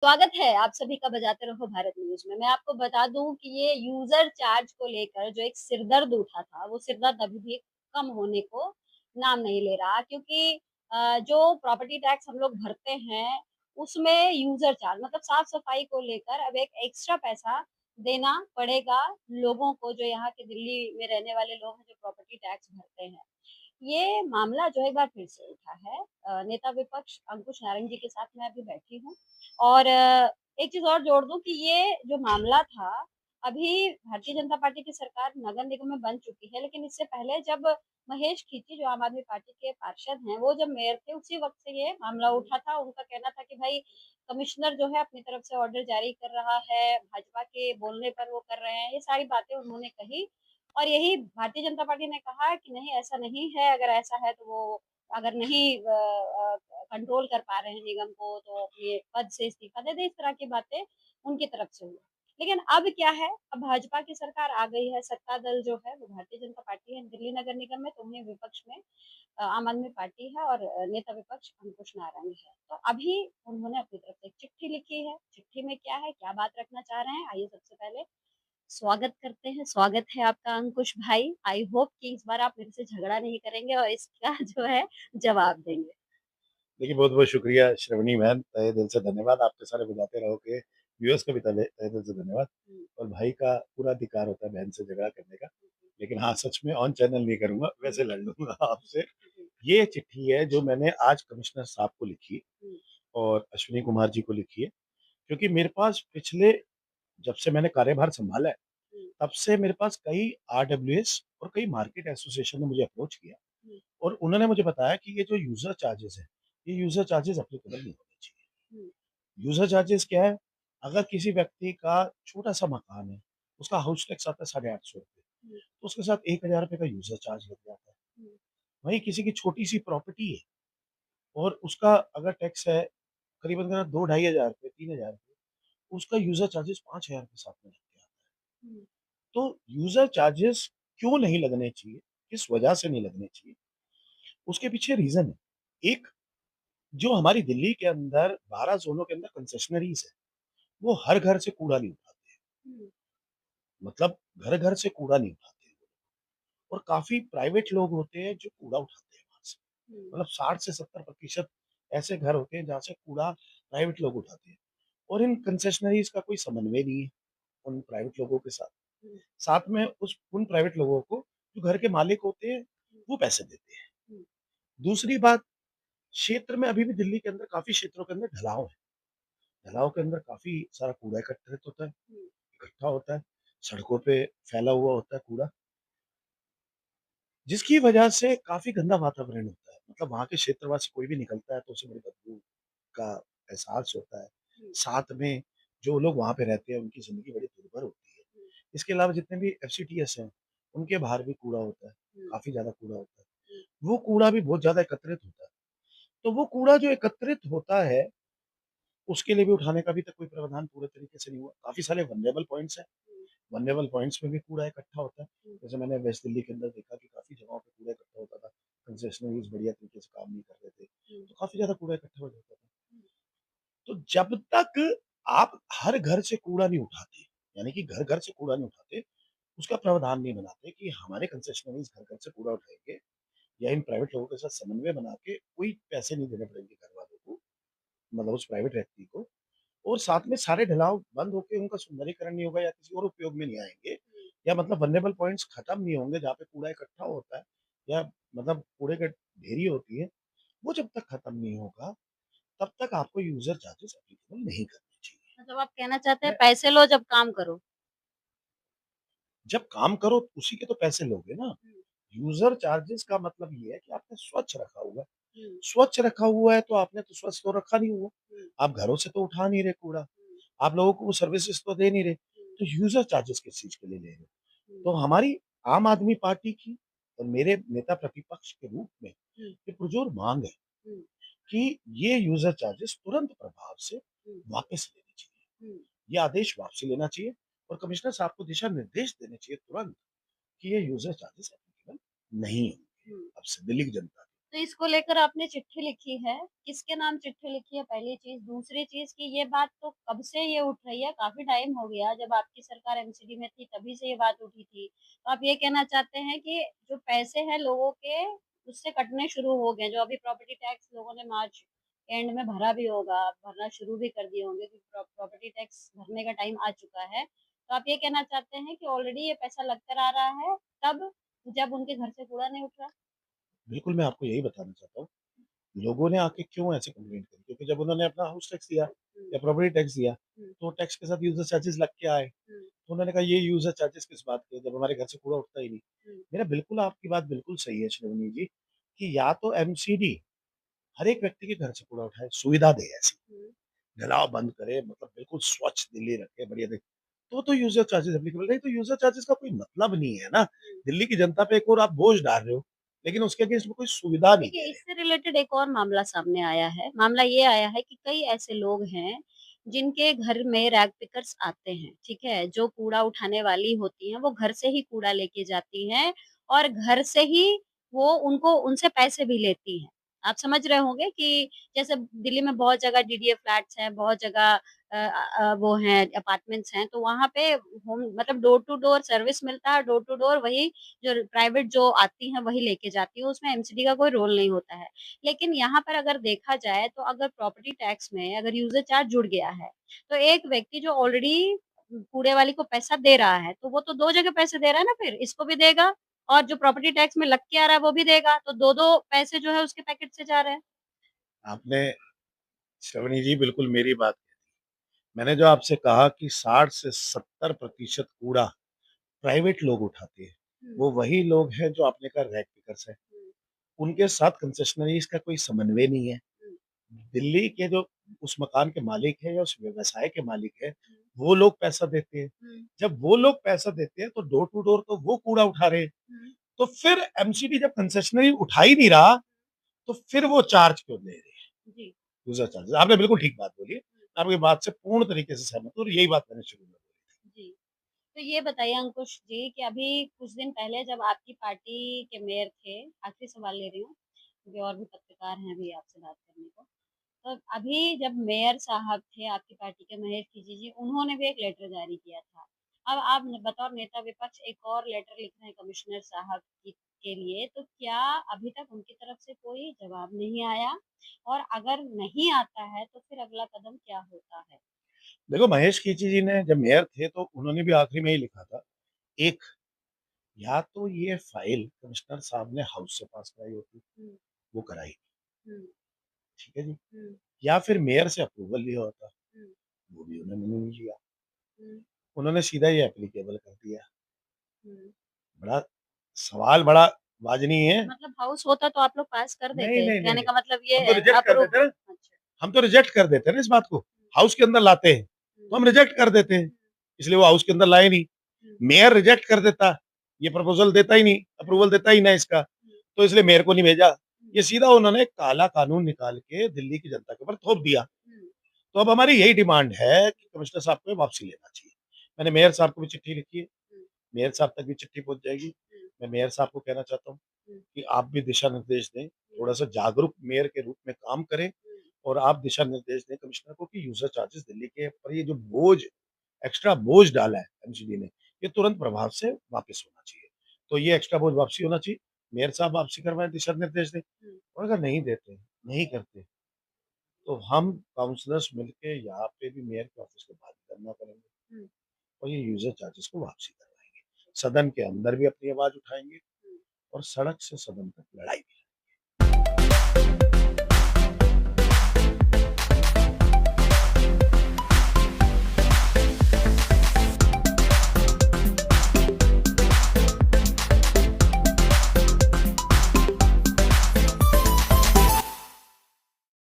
स्वागत है आप सभी का बजाते रहो भारत न्यूज़ में। मैं आपको बता दूँ कि ये यूज़र चार्ज को लेकर जो एक सिरदर्द उठा था, वो सिरदर्द अभी भी कम होने को नाम नहीं ले रहा क्योंकि जो प्रॉपर्टी टैक्स हम लोग भरते हैं, उसमें यूज़र चार्ज मतलब साफ-सफाई को लेकर अब एक एक्स्ट्रा पैसा देना पड़ेगा लोगों को, जो यहाँ के दिल्ली में रहने वाले लोग हैं, जो प्रॉपर्टी टैक्स भरते हैं। ये मामला जो है एक बार फिर से उठा है। नेता विपक्ष अंकुश नारंग जी के साथ मैं अभी बैठी हूँ और एक चीज़ और जोड़ दूँ कि ये जो मामला था, अभी भारतीय जनता पार्टी की सरकार नगर निगम में बन चुकी है, लेकिन इससे पहले जब महेश खींची जो आम आदमी पार्टी के पार्षद हैं, वो जब मेयर थे, उसी वक़्त से ये मामला उठा था। उनका कहना था कि भाई कमिश्नर जो है अपनी तरफ से ऑर्डर जारी कर रहा है, भाजपा के बोलने पर वो कर रहे हैं, ये सारी बातें उन्होंने कही। और यही भारतीय जनता पार्टी ने कहा कि नहीं ऐसा नहीं है, अगर ऐसा है तो वो अगर नहीं कंट्रोल कर पा रहे हैं निगम को तो अपने पद से इस्तीफा दे दें, इस तरह की बातें उनकी तरफ से हुई। लेकिन अब क्या है, अब भाजपा की सरकार आ गई है, सत्ता दल जो है वो भारतीय जनता पार्टी है दिल्ली नगर निगम में, तो उन्हें विपक्ष में आम आदमी पार्टी है और नेता विपक्ष अंकुश नारायण है। तो अभी उन्होंने अपनी तरफ से एक चिट्ठी लिखी है, चिट्ठी में क्या है, क्या बात रखना चाह रहे हैं, आइए सबसे पहले स्वागत करते हैं। स्वागत है आपका अंकुश भाई। आई होप कि इस बार आप मेरे से झगड़ा नहीं करेंगे और इसका जो है जवाब देंगे। देखिए, बहुत-बहुत शुक्रिया श्रवणी मैम, तहे दिल से धन्यवाद। आपके सारे बजाते रहो के व्यूअर्स का भी तहे दिल से धन्यवाद। हुँ, और भाई का पूरा अधिकार होता है बहन से झगड़ा करने का। हुँ, लेकिन हाँ, सच में ऑन चैनल नहीं करूँगा, हुँ, वैसे लड़ लूँगा आपसे। जी, ये चिट्ठी है जो मैंने आज कमिश्नर साहब को लिखी हुँ, और अश्विनी कुमार जी को लिखी है, क्योंकि मेरे पास पिछले जब से मैंने कार्यभार सँभाला है, हुँ, तब से मेरे पास कई आरडब्ल्यूएस और कई मार्केट एसोसिएशन ने मुझे अप्रोच किया हुँ, और उन्होंने मुझे बताया कि ये जो यूज़र चार्जेज़ हैं, ये यूज़र चार्जेज़ एप्लीकेबल नहीं होने चाहिए। हुँ, यूज़र चार्जेस क्या है? अगर किसी व्यक्ति का छोटा-सा मकान है, उसका हाउस टैक्स आता है ₹850, हुँ, तो उसके साथ ₹1000 का यूज़र चार्ज लग जाता है। हुँ, वहीं किसी की छोटी-सी प्रॉपर्टी है और उसका अगर टैक्स है करीबन 2 ढाई हज़ार रुपए, 3000 रुपए, उसका यूज़र चार्जेस 5000 के साथ में लग के आता है। हुँ, तो यूज़र चार्जेस क्यों नहीं लगने चाहिए? किस वजह से नहीं लगने चाहिए? उसके पीछे रीज़न है। एक, जो हमारी दिल्ली के अंदर 12 ज़ोनों के अंदर कंसेशनरीज़ है, वो हर घर से कूड़ा नहीं उठाते। हुँ, मतलब घर-घर से कूड़ा नहीं उठाते हैं और काफ़ी प्राइवेट लोग होते हैं जो कूड़ा उठाते हैं वहाँ से। हुँ, मतलब 60 से 70% ऐसे घर होते हैं जहाँ से कूड़ा प्राइवेट लोग उठाते हैं और इन कंसेशनरीज़ का कोई समन्वय नहीं है उन प्राइवेट लोगों के साथ। हुँ, साथ में उन प्राइवेट लोगों को जो घर के मालिक होते हैं, वो पैसे देते हैं। हुँ, दूसरी बात, क्षेत्र में अभी भी दिल्ली के अंदर काफ़ी क्षेत्रों के अंदर ढलाव है। ढलाव के अंदर काफ़ी सारा कूड़ा एकत्रित होता है, हुँ, इकट्ठा होता है, सड़कों पे फैला हुआ होता है कूड़ा। जिसकी वजह से काफ़ी गंदा वातावरण होता है। मतलब वहाँ के क्षेत्रवासी कोई भी निकलता है तो उसे बड़ी बदबू का एहसास होता है। हुँ, साथ में जो लोग वहाँ पे रहते हैं उनकी ज़िंदगी बड़ी दुर्भर होती है। हुँ, इसके अलावा जितने भी एफसीटीएस हैं, उनके बाहर भी कूड़ा होता है, हुँ, काफ़ी ज़्यादा कूड़ा होता है। हुँ, वो कूड़ा भी बहुत ज़्यादा एकत्रित होता है। तो वो कूड़ा जो एकत्रित होता है, उसके लिए भी उठाने का अभी तक कोई प्रावधान पूरे तरीके से नहीं हुआ। काफ़ी सारे वल्नरेबल पॉइंट्स हैं, हुँ, वल्नरेबल पॉइंट्स में भी कूड़ा इकट्ठा होता है। हुँ, जैसे मैंने वेस्ट दिल्ली के अंदर देखा कि काफ़ी जगहों पे कूड़ा इकट्ठा होता था। कंसेशनरीज़ बढ़िया तरीके से काम नहीं कर रहे थे, हुँ, तो काफ़ी ज़्यादा कूड़ा इकट्ठा हो जाता था। हुँ, तो जब तक आप हर घर से कूड़ा नहीं उठाते, यानी कि घर-घर से कूड़ा नहीं उठाते, उसका प्रावधान नहीं बनाते कि हमारे कंसेशनरीज़ घर-घर से कूड़ा उठाएँगे या इन प्राइवेट लोगों के साथ समन्वय बना के कोई पैसे नहीं देने पड़ेंगे घर वालों को, मतलब उस प्राइवेट व्यक्ति को। और साथ में सारे ढलाव बंद होके उनका सुंदरीकरण नहीं होगा या किसी और उपयोग में नहीं आएँगे, या मतलब वल्नरेबल पॉइंट्स खत्म नहीं होंगे जहाँ पे कूड़ा इकट्ठा होता है या मतलब कूड़े की ढेरी होती है, वो जब तक खत्म नहीं होगा, तब तक आपको यूज़र चार्जेस एप्लीकेबल नहीं करने चाहिए। मतलब आप कहना चाहते हैं मैं पैसे लो जब काम करो। जब काम करो उसी के तो पैसे लोगे ना। हुँ, यूज़र चार्जेस का मतलब ये है कि आपने स्वच्छ रखा हुआ है। हुँ, स्वच्छ रखा हुआ है तो आपने तो स्वच्छ तो रखा नहीं हुआ। हुँ, आप घरों से तो उठा नहीं रहे कूड़ा, हुँ, आप लोगों को वो सर्विसेज़ तो दे नहीं रहे, हुँ, तो यूज़र चार्जेस किस चीज़ के लिए ले रहे हो? हुँ, तो हमारी आम आदमी पार्टी की और मेरे नेता प्रतिपक्ष के रूप में हुँ, ये पुरज़ोर माँग है हुँ, कि ये यूज़र चार्जेस तुरंत प्रभाव से हुँ, वापस लेने चाहिए। हुँ। ये आदेश वापसी लेना चाहिए और कमिश्नर साहब को दिशा निर्देश देने चाहिए तुरंत कि ये यूज़र चार्जेस एप्लीकेबल नहीं होंगे हुँ। अब से दिल्ली की जनता को। तो इसको लेकर आपने चिट्ठी लिखी है, किसके नाम चिट्ठी लिखी है पहली चीज़, दूसरी चीज़ कि ये बात तो कब से ये उठ रही है, काफ़ी टाइम हो गया जब आपकी सरकार एमसीडी में थी तभी से ये बात उठी थी। तो आप ये कहना चाहते हैं कि जो पैसे हैं लोगों के उससे कटने शुरू हो गए, जो अभी प्रॉपर्टी टैक्स लोगों ने मार्च एंड में भरा भी होगा, भरना शुरू भी कर दिए होंगे क्योंकि प्रॉपर्टी टैक्स भरने का टाइम आ चुका है। तो आप ये कहना चाहते हैं कि ऑलरेडी ये पैसा लग कर आ रहा है, तब जब उनके घर से कूड़ा नहीं उठ रहा? बिल्कुल, मैं आपको यही बताना चाहता हूँ। लोगों ने आके क्यों ऐसे कंप्लेंट करी? क्योंकि जब उन्होंने अपना हाउस टैक्स दिया हुँ, या प्रॉपर्टी टैक्स दिया, हुँ, तो टैक्स के साथ यूज़र चार्जेस लग के आए। हुँ, तो उन्होंने कहा ये यूज़र चार्जेस किस बात के, जब हमारे घर से कूड़ा उठता ही नहीं। हुँ, मेरा बिल्कुल आपकी बात बिल्कुल सही है श्रावणी जी, कि या तो एमसीडी हर एक व्यक्ति के घर से कूड़ा उठाए, सुविधा दे ऐसी। हुँ। जलाओ बंद करे, मतलब बिल्कुल स्वच्छ दिल्ली रखे, बढ़िया दे। तो यूज़र चार्जेस एप्लीकेबल नहीं, तो यूज़र चार्जेस का कोई मतलब नहीं है ना। दिल्ली की जनता पे एक और आप बोझ डाल रहे हो, लेकिन उसके अगेंस्ट में कोई सुविधा नहीं दे देखिए, रहे। इससे रिलेटेड एक और मामला सामने आया है। मामला ये आया है कि कई ऐसे लोग हैं, जिनके घर में रैग पिकर्स आते हैं, ठीक है? जो कूड़ा उठाने वाली होती हैं, वो घर से ही कूड़ा लेके जाती हैं और घर से ही वो उनको उनसे पैसे भी लेती हैं। आप समझ रहे होंगे कि जैसे दिल्ली में बहुत जगह डीडीए फ्लैट्स हैं, बहुत जगह वो हैं अपार्टमेंट्स हैं, तो वहाँ पे होम मतलब डोर टू डोर सर्विस मिलता है, डोर टू डोर वही जो प्राइवेट जो आती हैं वही लेके जाती है, उसमें एमसीडी का कोई रोल नहीं होता है। लेकिन यहाँ पर अगर देखा जाए तो अगर प्रॉपर्टी टैक्स में अगर यूज़र चार्ज जुड़ गया है, तो एक व्यक्ति जो ऑलरेडी कूड़े वाली को पैसा दे रहा है, तो वो तो 2 जगह पैसे दे रहा है ना फिर, इसको भी देगा और जो प्रॉपर्टी टैक्स में लग के आ रहा है वो भी देगा, तो 2-2 पैसे जो है उसके पैकेट से जा रहे हैं। आपने श्रवणी जी बिल्कुल मेरी बात, मैंने जो आपसे कहा कि 60 से 70% कूड़ा प्राइवेट लोग उठाते हैं। हुँ, वो वही लोग हैं जो आपने कहा रैग पिकर्स हैं। हुँ, उनके साथ कंसेशनरीज़ का कोई समन्वय नहीं है। हुँ, दिल्ली के जो उस मकान के मालिक हैं या उस व्यवसाय के मालिक हैं, हुँ, वो लोग पैसा देते हैं। हुँ, जब वो लोग पैसा देते हैं तो डोर टू डोर तो वो कूड़ा उठा रहे हैं। हुँ, तो फिर एमसीडी जब कंसेशनरी उठा ही नहीं रहा, तो फिर वो चार्ज क्यों ले रहे हैं? जी। User charges. आपने बिल्कुल ठीक बात बोली है। मैं आपकी बात से पूर्ण तरीके से सहमत हूँ और यही बात मैंने शुरू में बोली। जी। तो ये बताइए अंकुश जी कि अभी कुछ दिन पहले जब आपकी पार्टी के मेयर थे, आखिरी सवाल ले रही हूँ, क्योंकि और भी पत्रकार हैं अभी आपसे बात करने को। तो अभी जब मेयर साहब थे आपकी पार्टी के महेश खींची जी, उन्होंने भी एक लेटर जारी किया था। अब आप बतौर नेता विपक्ष एक और लेटर लिख रहे हैं कमिश्नर साहब के लिए, तो क्या अभी तक उनकी तरफ से कोई जवाब नहीं आया? और अगर नहीं आता है, तो फिर अगला कदम क्या होता है? देखो महेश खींची जी ने जब मेयर थे तो उन्होंने भी आखिरी में ही लिखा था, एक या तो ये फाइल कमिश्नर साहब ने हाउस से पास कराई होती, हुँ, वो कराई, हुँ, ठीक है जी? हुँ, या फिर मेयर से अप्रूवल लिया होता, हुँ, वो भी उन्होंने नहीं लिया। हुँ, उन्होंने सीधा ये एप्लीकेबल कर दिया। हुँ। बड़ा सवाल बड़ा वाजनी है। मतलब हाउस होता तो आप लोग पास कर नहीं, देते, नहीं, नहीं, कहने नहीं। का मतलब ये हम तो है रिजेक्ट कर अप्रूव। देते हैं ना, अच्छा। हम तो रिजेक्ट कर देते हैं ना इस बात को। हाउस के अंदर लाते हैं, हुँ, तो हम रिजेक्ट कर देते हैं। हुँ, इसलिए वो हाउस के अंदर लाए नहीं। हुँ, मेयर रिजेक्ट कर देता, ये प्रपोज़ल देता ही नहीं, अप्रूवल देता ही ना इसका, हुँ, तो इसलिए मेयर को नहीं भेजा। हुँ, ये सीधा उन्होंने काला कानून निकाल के दिल्ली की जनता के ऊपर थोप दिया। हुँ, तो अब हमारी यही डिमांड है कि कमिश्नर साहब को ये वापसी लेना चाहिए। मैंने मेयर साहब को भी चिट्ठी लिखी है, हुँ, मेयर साहब तक भी चिट्ठी पहुँच जाएगी। हुँ, मैं मेयर साहब को कहना चाहता हूँ हुँ, कि आप भी दिशा-निर्देश दें, हुँ, थोड़ा-सा जागरूक मेयर के रूप में काम करें हुँ, और आप दिशा-निर्देश दें कमिश्नर को कि यूज़र चार्जेस दिल्ली के ऊपर ये जो बोझ एक्स्ट्रा बोझ डाला है एमसीडी ने, ये तुरंत प्रभाव से वापस होना चाहिए। तो ये एक्स्ट्रा बोझ वापसी होना चाहिए। मेयर साहब वापसी करवाएँ, दिशा-निर्देश दें हुँ, और अगर नहीं देते, नहीं करते, तो हम काउंसलर्स मिलके यहाँ पे भी मेयर के ऑफिस को बाध्य करना करेंगे हुँ, और ये यूज़र चार्जेस को वापसी करवाएँगे। सदन के अंदर भी अपनी आवाज़ उठाएँगे हुँ। और सड़क से सदन तक लड़ाई भी